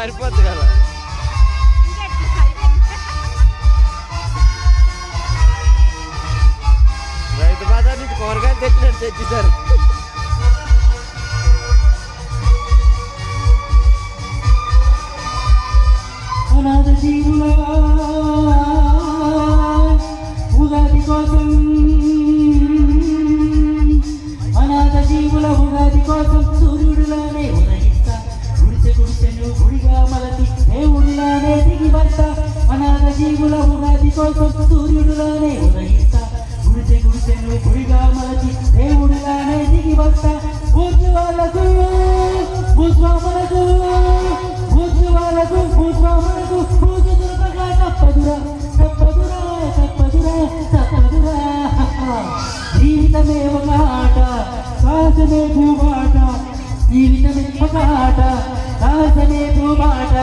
సరిపోద్ది కదా. రైతు బజార్ నుంచి కూరగాయలు తెచ్చినట్టు తెచ్చేసారు. అనాథ జీవుల ఉగాది కోసం, అనాథ జీవుల ఉగాది కోసం సూర్యుడిలానే ఉదయిస్తా, గుడిసె గుడిసెను గుడిగా మలచి దేవుడిలానే దిగి వస్తా. అనాథ జీవుల ఉగాది కోసం సూర్యుడిలానే ఉదయిస్తా, గుడిసె గుడిసెను గుడిగా మలచి దేవుడిలానే దిగి వస్తా. భూస్వాములకు భూస్వాములకు భూస్వాములకు భూస్వాములకు పూజ దొరకగా తప్పదురా తప్పదురా తప్పదురా తప్పదురా. జీవితమే ఒక ఆట, సాహసమే భూబాట, జీవితమే ఒక ఆట, సాహసమే భూబాట.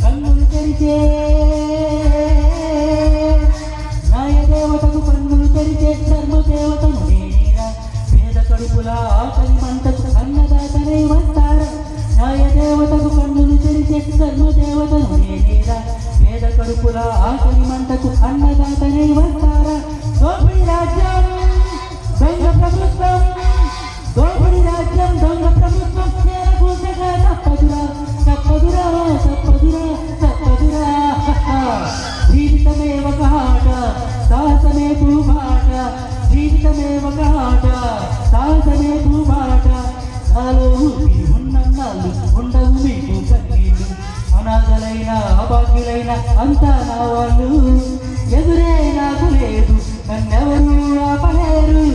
కన్నులు తెరిచే న్యాయదేవతకు కన్నులు తెరిచే ధర్మదేవతను నేనేరా. పేద కడుపుల ఆకలి మంటకు అన్నదాతనే వస్తారా. న్యాయదేవతకు కన్నులు తెరిచే ధర్మదేవతను నేనేరా. పేద కడుపుల ఆకలి మంటకు అన్నదాతనే వస్తారా. దోపిడి రాజ్యం దొంగ ప్రభుత్వం, దోపిడి రాజ్యం దొంగ ప్రభుత్వం కూసగా తప్పదురా తప్పదురా తప్పదురా తప్పదురా. జీవితమే ఒక ఆట, సాహసమే భూబాట, జీవితమే ఒక ఆట, సాహసమే భూబాట. నాలో ఊపిరి ఉన్నన్నాళ్ళు ఉండవు మీకు కన్నీళ్ళు, అనాథలైన అభాగ్యులైన అంతా నా వాళ్ళు. ఎదురే నాకు లేదు, నన్నెవరూ ఆపలేరు.